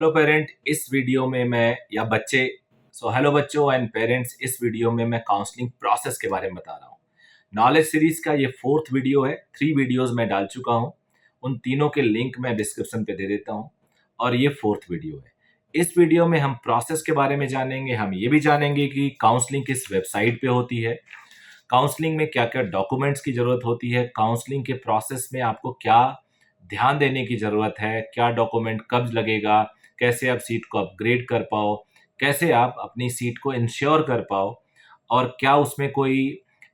Hello parent, इस video में मैं या बच्चे हेलो बच्चों एंड पेरेंट्स, इस वीडियो में मैं काउंसलिंग प्रोसेस के बारे में बता रहा हूँ। नॉलेज सीरीज का ये 4th वीडियो है। 3 वीडियोस मैं डाल चुका हूँ। उन तीनों के लिंक मैं डिस्क्रिप्शन पे दे देता हूँ और ये 4th वीडियो है। इस वीडियो में हम प्रोसेस के बारे में जानेंगे। हम ये भी जानेंगे कि काउंसलिंग किस वेबसाइट पे होती है, काउंसलिंग में क्या क्या डॉक्यूमेंट्स की ज़रूरत होती है, काउंसलिंग के प्रोसेस में आपको क्या ध्यान देने की ज़रूरत है, क्या डॉक्यूमेंट कब लगेगा, कैसे आप सीट को अपग्रेड कर पाओ, कैसे आप अपनी सीट को इंश्योर कर पाओ और क्या उसमें कोई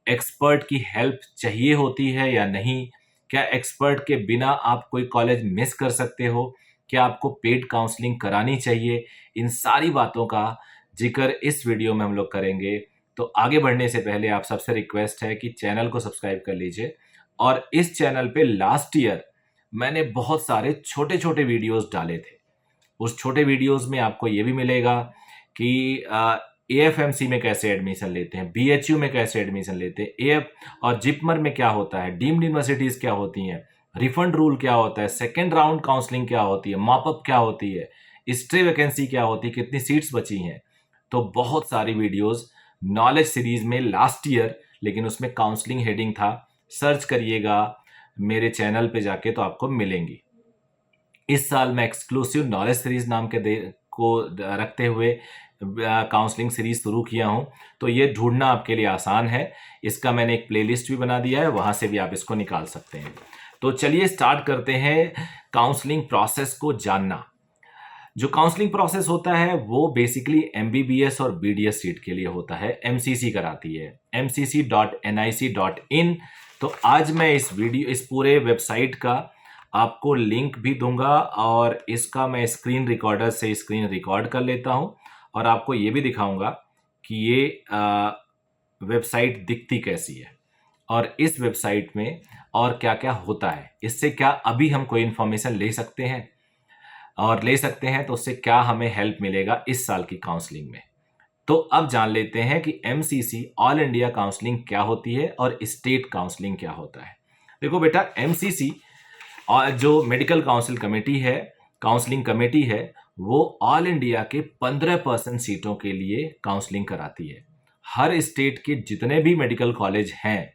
एक्सपर्ट की हेल्प चाहिए होती है या नहीं, क्या एक्सपर्ट के बिना आप कोई कॉलेज मिस कर सकते हो, क्या आपको पेड काउंसलिंग करानी चाहिए। इन सारी बातों का जिक्र इस वीडियो में हम लोग करेंगे। तो आगे बढ़ने से पहले आप सबसे रिक्वेस्ट है कि चैनल को सब्सक्राइब कर लीजिए। और इस चैनल पे लास्ट ईयर मैंने बहुत सारे छोटे छोटे वीडियोस डाले थे। उस छोटे वीडियोस में आपको ये भी मिलेगा कि एएफएमसी में कैसे एडमिशन लेते हैं, बीएचयू में कैसे एडमिशन लेते हैं, एएफ और जिपमर में क्या होता है, डीम्ड यूनिवर्सिटीज़ क्या होती हैं, रिफंड रूल क्या होता है, सेकेंड राउंड काउंसलिंग क्या होती है, मॉपअप क्या होती है, स्टे वैकेंसी क्या होती है, कितनी सीट्स बची हैं। तो बहुत सारी वीडियोस नॉलेज सीरीज में लास्ट ईयर, लेकिन उसमें काउंसलिंग हेडिंग था। सर्च करिएगा मेरे चैनल पे जाके तो आपको मिलेंगी। इस साल मैं एक्सक्लूसिव नॉलेज सीरीज नाम के को रखते हुए काउंसलिंग सीरीज शुरू किया हूं, तो ये ढूंढना आपके लिए आसान है। इसका मैंने एक प्लेलिस्ट भी बना दिया है, वहां से भी आप इसको निकाल सकते हैं। तो चलिए स्टार्ट करते हैं काउंसलिंग प्रोसेस को जानना। जो काउंसलिंग प्रोसेस होता है वो बेसिकली एमबीबीएस और बीडीएस सीट के लिए होता है। एमसीसी कराती है, mcc.nic.in। तो आज मैं इस पूरे वेबसाइट का आपको लिंक भी दूंगा और इसका मैं स्क्रीन रिकॉर्डर से स्क्रीन रिकॉर्ड कर लेता हूं और आपको ये भी दिखाऊंगा कि ये वेबसाइट दिखती कैसी है और इस वेबसाइट में और क्या क्या होता है, इससे क्या अभी हम कोई इंफॉर्मेशन ले सकते हैं और ले सकते हैं तो उससे क्या हमें हेल्प मिलेगा इस साल की काउंसलिंग में। तो अब जान लेते हैं कि एमसीसी ऑल इंडिया काउंसलिंग क्या होती है और स्टेट काउंसलिंग क्या होता है। देखो बेटा, एमसीसी और जो मेडिकल काउंसिल कमेटी है, काउंसलिंग कमेटी है, वो ऑल इंडिया के 15% सीटों के लिए काउंसलिंग कराती है। हर स्टेट के जितने भी मेडिकल कॉलेज हैं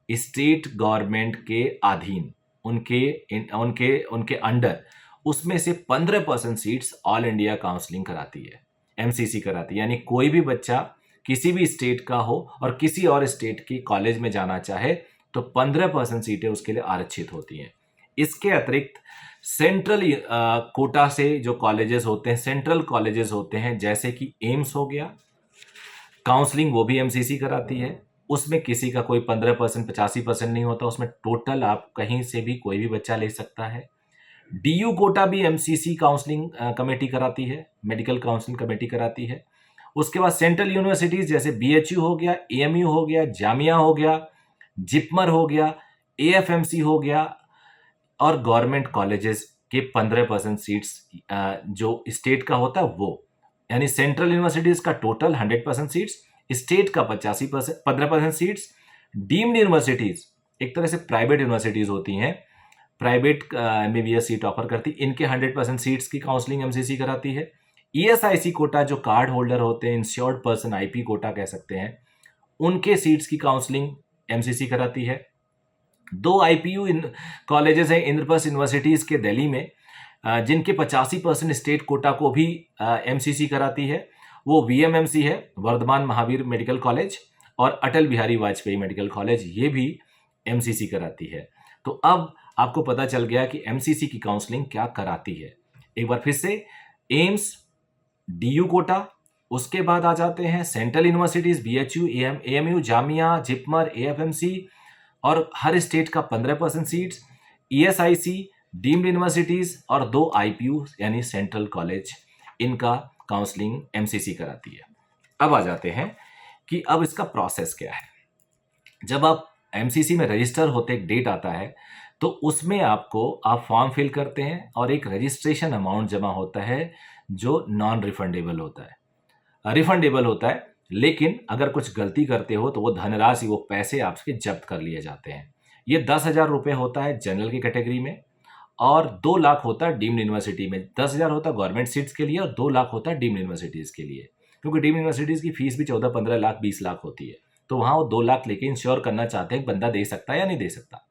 स्टेट गवर्नमेंट के अधीन, उनके अंडर, उसमें से 15% सीट्स ऑल इंडिया काउंसलिंग कराती है, एमसीसी कराती है। यानी कोई भी बच्चा किसी भी स्टेट का हो और किसी और स्टेट की कॉलेज में जाना चाहे तो 15% सीटें उसके लिए आरक्षित होती हैं। इसके अतिरिक्त सेंट्रल कोटा से जो कॉलेजेस होते हैं, सेंट्रल कॉलेजेस होते हैं, जैसे कि एम्स हो गया, काउंसलिंग वो भी एमसीसी कराती है। उसमें किसी का कोई 15% 85% नहीं होता, उसमें टोटल आप कहीं से भी कोई भी बच्चा ले सकता है। डीयू कोटा भी एमसीसी काउंसलिंग कमेटी कराती है, मेडिकल काउंसलिंग कमेटी कराती है। उसके बाद सेंट्रल यूनिवर्सिटीज जैसे बीएचयू हो गया, एएमयू हो गया, जामिया हो गया, जिपमर हो गया, एएफएमसी हो गया और गवर्नमेंट कॉलेजेस के 15% सीट्स जो स्टेट का होता है वो, यानी सेंट्रल यूनिवर्सिटीज का टोटल 100% सीट्स, स्टेट का 15% सीट्स। डीम्ड यूनिवर्सिटीज एक तरह से प्राइवेट यूनिवर्सिटीज होती हैं, प्राइवेट एमबीबीएस सीट ऑफर करती, इनके 100% सीट्स की काउंसलिंग एमसीसी कराती है। ईएसआईसी कोटा जो कार्ड होल्डर होते हैं, इंश्योर्ड पर्सन आईपी कोटा कह सकते हैं, उनके सीट्स की काउंसलिंग एमसीसी कराती है। 2 आईपीयू कॉलेजेस हैं इंद्रप्रस्थ यूनिवर्सिटीज के दिल्ली में, जिनके 85% स्टेट कोटा को भी एमसीसी कराती है। वो वीएमएमसी है, वर्धमान महावीर मेडिकल कॉलेज, और अटल बिहारी वाजपेयी मेडिकल कॉलेज, ये भी एमसीसी कराती है। तो अब आपको पता चल गया कि एमसीसी की काउंसलिंग क्या कराती है। एक बार फिर से, एम्स, डीयू कोटा, उसके बाद आ जाते हैं central universities, BHU, AMU, Jamia, JIPMER, AFMC और हर स्टेट का 15% सीट्स, ईएसआईसी, डीम्ड यूनिवर्सिटीज और 2 आईपीयू यानी सेंट्रल कॉलेज, इनका काउंसलिंग एमसीसी कराती है। अब आ जाते हैं कि अब इसका प्रोसेस क्या है। जब आप एमसीसी में रजिस्टर होते एक डेट आता है तो उसमें आप फॉर्म फिल करते हैं और एक रजिस्ट्रेशन अमाउंट जमा होता है जो नॉन रिफंडेबल होता है। रिफंडेबल होता है, लेकिन अगर कुछ गलती करते हो तो वो धनराशि, वो पैसे आपके जब्त कर लिए जाते हैं। ये 10,000 रुपये होता है जनरल की कैटेगरी में और 2 लाख होता है डीम्ड यूनिवर्सिटी में। 10,000 होता है गवर्नमेंट सीट्स के लिए और 2 लाख होता है डीम्ड यूनिवर्सिटीज़ के लिए, क्योंकि डीम्ड यूनिवर्सिटीज़ की फीस भी 14-15 लाख 20 लाख होती है। तो वहाँ वो 2 लाख लेके इंश्योर करना चाहते हैं कि बंदा दे सकता है या नहीं दे सकता।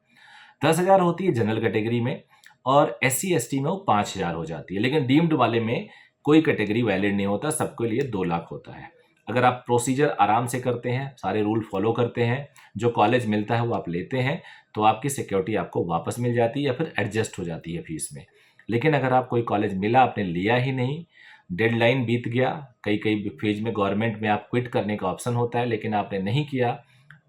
10,000 होती है जनरल कैटेगरी में और SC ST में वो 5,000 हो जाती है। लेकिन डीम्ड वाले में कोई कैटेगरी वैलिड नहीं होता, सबके लिए 2 लाख होता है। अगर आप प्रोसीजर आराम से करते हैं, सारे रूल फॉलो करते हैं, जो कॉलेज मिलता है वो आप लेते हैं, तो आपकी सिक्योरिटी आपको वापस मिल जाती है या फिर एडजस्ट हो जाती है फीस में। लेकिन अगर आप कोई कॉलेज मिला, आपने लिया ही नहीं, डेडलाइन बीत गया, कई कई फेज में गवर्नमेंट में आप क्विट करने का ऑप्शन होता है, लेकिन आपने नहीं किया,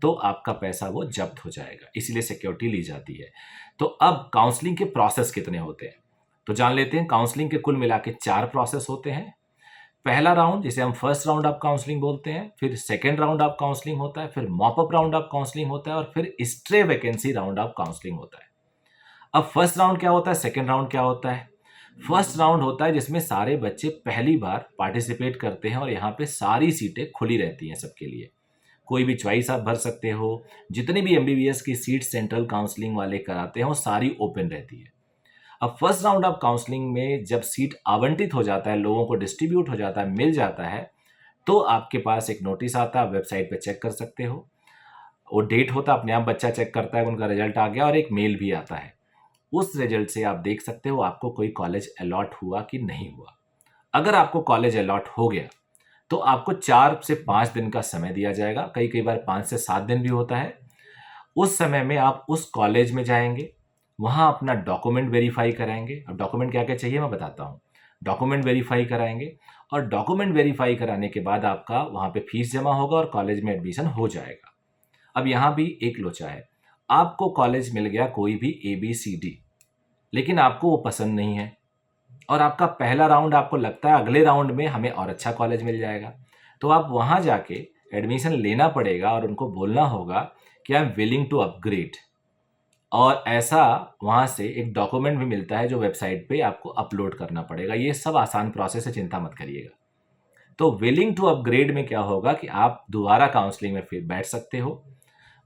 तो आपका पैसा वो जब्त हो जाएगा, इसीलिए सिक्योरिटी ली जाती है। तो अब काउंसलिंग के प्रोसेस कितने होते हैं, तो जान लेते हैं। काउंसलिंग के कुल मिला के 4 प्रोसेस होते हैं। पहला राउंड, जिसे हम फर्स्ट राउंड ऑफ काउंसलिंग बोलते हैं, फिर सेकेंड राउंड ऑफ काउंसलिंग होता है, फिर mop up round of counselling होता है और फिर stray vacancy round of counselling होता है। अब फर्स्ट राउंड क्या होता है, सेकेंड राउंड क्या होता है? फर्स्ट राउंड होता है जिसमें सारे बच्चे पहली बार पार्टिसिपेट करते हैं और यहाँ पे सारी सीटें खुली रहती हैं सबके लिए, कोई भी चॉइस आप भर सकते हो। जितनी भी MBBS की सीट सेंट्रल काउंसलिंग वाले कराते हैं वो सारी ओपन रहती है। अब फर्स्ट राउंड ऑफ काउंसलिंग में जब सीट आवंटित हो जाता है, लोगों को डिस्ट्रीब्यूट हो जाता है, मिल जाता है, तो आपके पास एक नोटिस आता है, आप वेबसाइट पे चेक कर सकते हो। वो डेट होता है, अपने आप बच्चा चेक करता है, उनका रिजल्ट आ गया और एक मेल भी आता है। उस रिजल्ट से आप देख सकते हो आपको कोई कॉलेज अलॉट हुआ कि नहीं हुआ। अगर आपको कॉलेज अलॉट हो गया तो आपको 4 से 5 दिन का समय दिया जाएगा, कई बार 5 से 7 दिन भी होता है। उस समय में आप उस कॉलेज में जाएंगे, वहाँ अपना डॉक्यूमेंट वेरीफाई कराएंगे। अब डॉक्यूमेंट क्या क्या चाहिए मैं बताता हूँ। डॉक्यूमेंट वेरीफाई कराएंगे और डॉक्यूमेंट वेरीफाई कराने के बाद आपका वहाँ पे फीस जमा होगा और कॉलेज में एडमिशन हो जाएगा। अब यहाँ भी एक लोचा है, आपको कॉलेज मिल गया कोई भी ABCD, लेकिन आपको वो पसंद नहीं है और आपका पहला राउंड आपको लगता है अगले राउंड में हमें और अच्छा कॉलेज मिल जाएगा, तो आप वहाँ जाके एडमिशन लेना पड़ेगा और उनको बोलना होगा कि I am willing to upgrade. और ऐसा वहाँ से एक डॉक्यूमेंट भी मिलता है जो वेबसाइट पे आपको अपलोड करना पड़ेगा। ये सब आसान प्रोसेस है, चिंता मत करिएगा। तो विलिंग टू अपग्रेड में क्या होगा कि आप दोबारा काउंसलिंग में फिर बैठ सकते हो,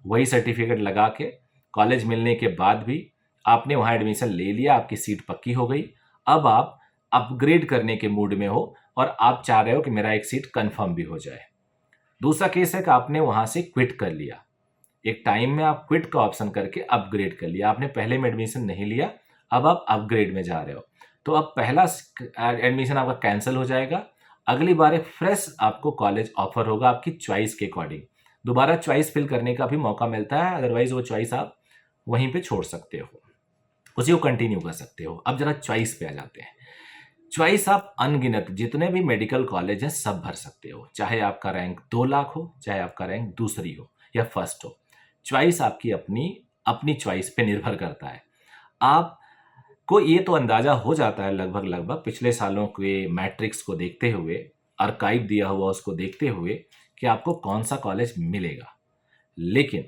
वही सर्टिफिकेट लगा के। कॉलेज मिलने के बाद भी आपने वहाँ एडमिशन ले लिया, आपकी सीट पक्की हो गई, अब आप अपग्रेड करने के मूड में हो और आप चाह रहे हो कि मेरा एक सीट कंफर्म भी हो जाए। दूसरा केस है कि आपने वहाँ से क्विट कर लिया, एक टाइम में आप क्विट का ऑप्शन करके अपग्रेड कर लिया, आपने पहले में एडमिशन नहीं लिया, अब आप अपग्रेड में जा रहे हो, तो अब पहला एडमिशन आपका कैंसिल हो जाएगा। अगली बार एक फ्रेश आपको कॉलेज ऑफर होगा आपकी चॉइस के अकॉर्डिंग, दोबारा चॉइस फिल करने का भी मौका मिलता है, अदरवाइज वो चॉइस आप वहीं पे छोड़ सकते हो, उसी को कंटिन्यू कर सकते हो। अब जरा चॉइस पे आ जाते हैं। चॉइस आप अनगिनत जितने भी मेडिकल कॉलेज हैं सब भर सकते हो, चाहे आपका रैंक 2 लाख हो, चाहे आपका रैंक दूसरी हो या फर्स्ट हो। चॉइस आपकी अपनी अपनी चॉइस पे निर्भर करता है। आपको ये तो अंदाजा हो जाता है लगभग पिछले सालों के मैट्रिक्स को देखते हुए, आर्काइव दिया हुआ उसको देखते हुए, कि आपको कौन सा कॉलेज मिलेगा। लेकिन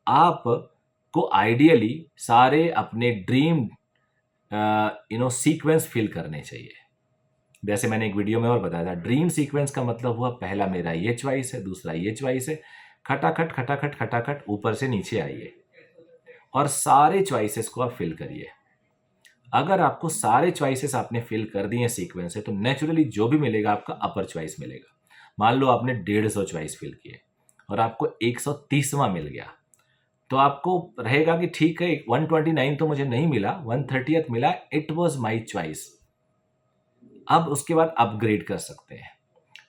आपको आइडियली सारे अपने ड्रीम सीक्वेंस फिल करने चाहिए। जैसे मैंने एक वीडियो में और बताया था, ड्रीम सीक्वेंस का मतलब हुआ पहला मेरा ये चॉइस है, दूसरा ये चॉइस है, खटाखट खटाखट खटाखट ऊपर से नीचे आइए और सारे चॉइसेस को आप फिल करिए। अगर आपको सारे चॉइसेस आपने फिल कर दिए सीक्वेंस से, तो नेचुरली जो भी मिलेगा आपका अपर चॉइस मिलेगा। मान लो आपने 150 चॉइस फिल किए और आपको 130वां मिल गया, तो आपको रहेगा कि ठीक है 129 तो मुझे नहीं मिला, 130th मिला, इट वॉज माई चॉइस। अब उसके बाद अपग्रेड कर सकते हैं।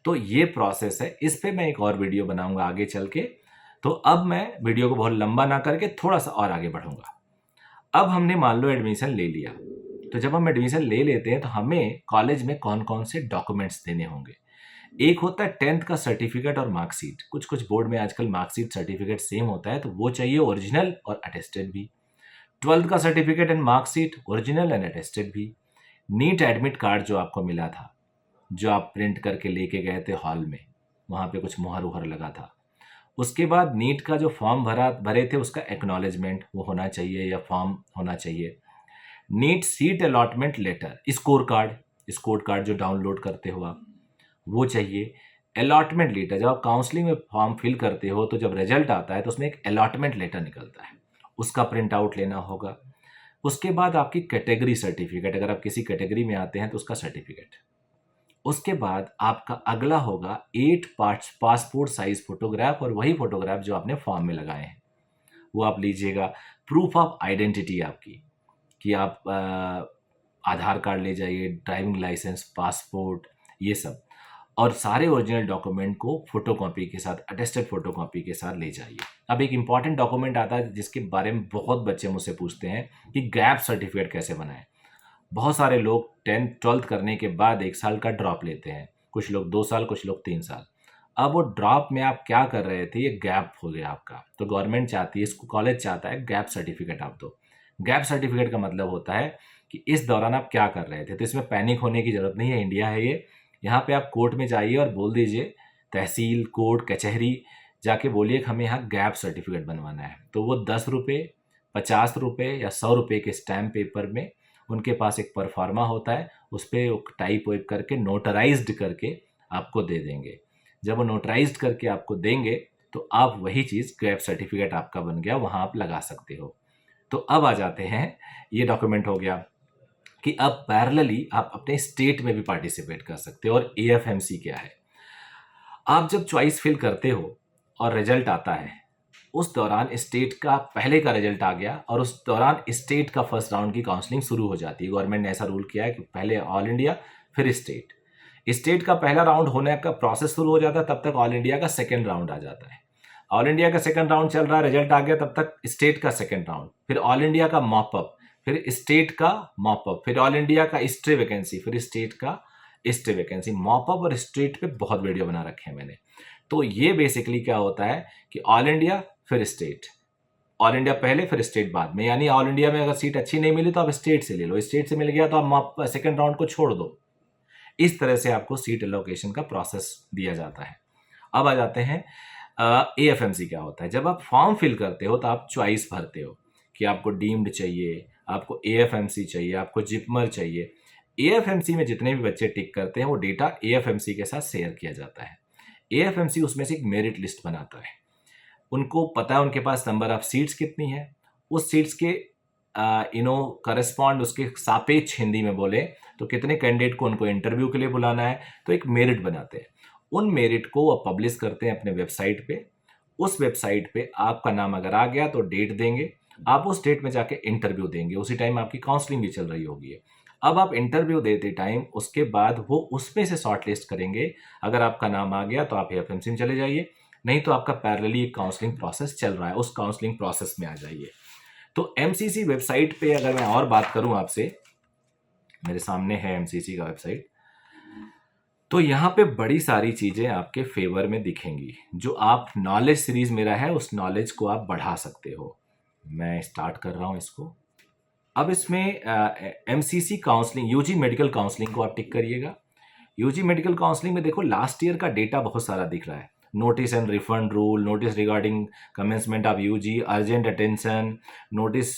तो ये प्रोसेस है, इस पे मैं एक और वीडियो बनाऊंगा आगे चल के। तो अब मैं वीडियो को बहुत लंबा ना करके थोड़ा सा और आगे बढ़ूंगा। अब हमने मान लो एडमिशन ले लिया, तो जब हम एडमिशन ले लेते हैं तो हमें कॉलेज में कौन कौन से डॉक्यूमेंट्स देने होंगे। एक होता है 10th का सर्टिफिकेट और मार्कशीट। कुछ बोर्ड में आजकल मार्कशीट सर्टिफिकेट सेम होता है, तो वो चाहिए ओरिजिनल और अटेस्टेड भी। 12th का certificate and marksheet original and attested भी। नीट एडमिट कार्ड जो आपको मिला था, जो आप प्रिंट करके लेके गए थे हॉल में, वहाँ पे कुछ मुहर उहर लगा था। उसके बाद नीट का जो फॉर्म भरे थे उसका एक्नॉलेजमेंट वो होना चाहिए या फॉर्म होना चाहिए। NEET seat allotment letter, score card जो डाउनलोड करते हो आप, वो चाहिए। अलॉटमेंट लेटर, जब आप काउंसलिंग में फॉर्म फिल करते हो तो जब रिजल्ट आता है तो उसमें एक अलॉटमेंट लेटर निकलता है, उसका प्रिंट आउट लेना होगा। उसके बाद आपकी कैटेगरी सर्टिफिकेट, अगर आप किसी कैटेगरी में आते हैं तो उसका सर्टिफिकेट। उसके बाद आपका अगला होगा 8 पासपोर्ट साइज फोटोग्राफ, और वही फोटोग्राफ जो आपने फॉर्म में लगाए हैं वो आप लीजिएगा। प्रूफ ऑफ आइडेंटिटी आपकी, कि आप आधार कार्ड ले जाइए, ड्राइविंग लाइसेंस, पासपोर्ट, ये सब, और सारे ओरिजिनल डॉक्यूमेंट को फोटोकॉपी के साथ, अटेस्टेड फोटोकॉपी के साथ ले जाइए। अब एक इंपॉर्टेंट डॉक्यूमेंट आता है जिसके बारे में बहुत बच्चे मुझसे पूछते हैं कि गैप सर्टिफिकेट कैसे बनाएं। बहुत सारे लोग 10th-12th करने के बाद 1 साल का ड्रॉप लेते हैं, कुछ लोग 2 साल, कुछ लोग 3 साल। अब वो ड्रॉप में आप क्या कर रहे थे, ये गैप हो गया आपका, तो गवर्नमेंट चाहती है, इसको कॉलेज चाहता है, गैप सर्टिफिकेट आप दो। गैप सर्टिफिकेट का मतलब होता है कि इस दौरान आप क्या कर रहे थे। तो इसमें पैनिक होने की ज़रूरत नहीं है, इंडिया है ये। यहाँ पे आप कोर्ट में जाइए और बोल दीजिए, तहसील, कोर्ट, कचहरी जाके बोलिए कि हमें यहाँ गैप सर्टिफिकेट बनवाना है। तो वो 10 रुपये, 50 रुपये या 100 रुपये के स्टैम्प पेपर में उनके पास एक परफार्मा होता है, उस पर टाइप वाइप करके नोटराइज्ड करके आपको दे देंगे। जब वो नोटराइज्ड करके आपको देंगे तो आप वही चीज़, गैप सर्टिफिकेट आपका बन गया, वहाँ आप लगा सकते हो। तो अब आ जाते हैं, ये डॉक्यूमेंट हो गया कि अब पैरेलली आप अपने स्टेट में भी पार्टिसिपेट कर सकते हो। और एएफएमसी क्या है, आप जब चॉइस फिल करते हो और रिजल्ट आता है, उस दौरान स्टेट का पहले का रिजल्ट आ गया और उस दौरान स्टेट का फर्स्ट राउंड की काउंसलिंग शुरू हो जाती है। गवर्नमेंट ने ऐसा रूल किया है कि पहले ऑल इंडिया फिर स्टेट। स्टेट का पहला राउंड होने का प्रोसेस शुरू हो जाता है, तब तक ऑल इंडिया का सेकेंड राउंड आ जाता है। ऑल इंडिया का सेकेंड राउंड चल रहा है, रिजल्ट आ गया, तब तक स्टेट का सेकेंड राउंड, फिर ऑल इंडिया का मॉपअप, फिर स्टेट का मॉपअप, फिर ऑल इंडिया का स्टे वैकेंसी, फिर स्टेट का स्टे वैकेंसी। मॉपअप और स्टेट पे बहुत वीडियो बना रखे हैं मैंने। तो ये बेसिकली क्या होता है कि ऑल इंडिया फिर स्टेट, ऑल इंडिया पहले फिर स्टेट बाद में। यानी ऑल इंडिया में अगर सीट अच्छी नहीं मिली तो आप स्टेट से ले लो, स्टेट से मिल गया तो आप सेकेंड राउंड को छोड़ दो। इस तरह से आपको सीट एलोकेशन का प्रोसेस दिया जाता है। अब आ जाते हैं एएफएमसी क्या होता है। जब आप फॉर्म फिल करते हो तो आप चॉइस भरते हो कि आपको डीम्ड चाहिए, आपको एएफएमसी चाहिए, आपको जिपमर चाहिए। एएफएमसी में जितने भी बच्चे टिक करते हैं वो डेटा एएफएमसी के साथ शेयर किया जाता है। एएफएमसी उसमें से एक मेरिट लिस्ट बनाता है। उनको पता है उनके पास नंबर ऑफ सीट्स कितनी है, उस सीट्स के करस्पॉन्ड, उसके सापेक्ष हिंदी में बोले तो कितने कैंडिडेट को उनको इंटरव्यू के लिए बुलाना है, तो एक मेरिट बनाते हैं। उन मेरिट को वो पब्लिश करते हैं अपने वेबसाइट पे। उस वेबसाइट पे आपका नाम अगर आ गया तो डेट देंगे, आप उस डेट में जाके इंटरव्यू देंगे, उसी टाइम आपकी काउंसलिंग भी चल रही होगी। अब आप इंटरव्यू देते टाइम उसके बाद वो उसमें से शॉर्ट लिस्ट करेंगे। अगर आपका नाम आ गया तो आप एएफएमसी में चले जाइए, नहीं तो आपका पैरेलली एक काउंसलिंग प्रोसेस चल रहा है, उस काउंसलिंग प्रोसेस में आ जाइए। तो एमसीसी वेबसाइट पे अगर मैं और बात करूं आपसे, मेरे सामने है एमसीसी का वेबसाइट, तो यहाँ पे बड़ी सारी चीज़ें आपके फेवर में दिखेंगी। जो आप नॉलेज सीरीज मेरा है उस नॉलेज को आप बढ़ा सकते हो। मैं स्टार्ट कर रहा हूँ इसको। अब इसमें MCC counselling, UG medical counselling को आप टिक करिएगा। यूजी मेडिकल काउंसलिंग में देखो लास्ट ईयर का डेटा बहुत सारा दिख रहा है। Notice and refund rule, notice regarding commencement of UG, urgent attention, notice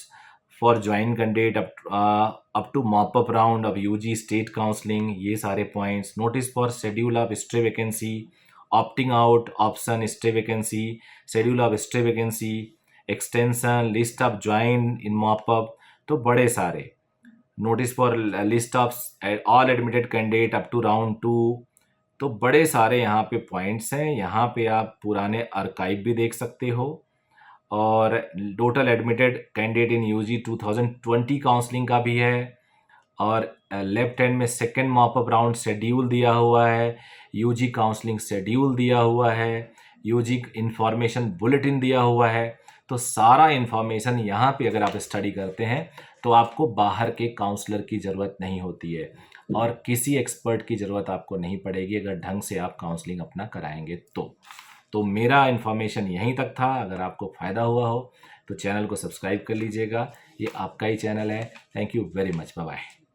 for join candidate up to mop up round of UG state counselling, ये सारे points. Notice for schedule of stay vacancy, opting out option stay vacancy, schedule of stay vacancy, extension, list of join in mop up, तो बड़े सारे। Notice for list of all admitted candidate up to round 2, तो बड़े सारे यहाँ पे points हैं। यहाँ पे आप पुराने आर्काइव भी देख सकते हो, और total admitted candidate in UG 2020 counselling का भी है, और लेफ्ट हैंड में सेकेंड मॉपअप राउंड शेड्यूल दिया हुआ है, यूजी काउंसलिंग शेड्यूल दिया हुआ है, यूजी इंफॉर्मेशन बुलेटिन दिया हुआ है। तो सारा इन्फॉर्मेशन यहाँ पे अगर आप स्टडी करते हैं तो आपको बाहर के काउंसलर की ज़रूरत नहीं होती है, और किसी एक्सपर्ट की ज़रूरत आपको नहीं पड़ेगी अगर ढंग से आप काउंसलिंग अपना कराएंगे तो मेरा इन्फॉर्मेशन यहीं तक था। अगर आपको फ़ायदा हुआ हो तो चैनल को सब्सक्राइब कर लीजिएगा, ये आपका ही चैनल है। Thank you very much, bye bye.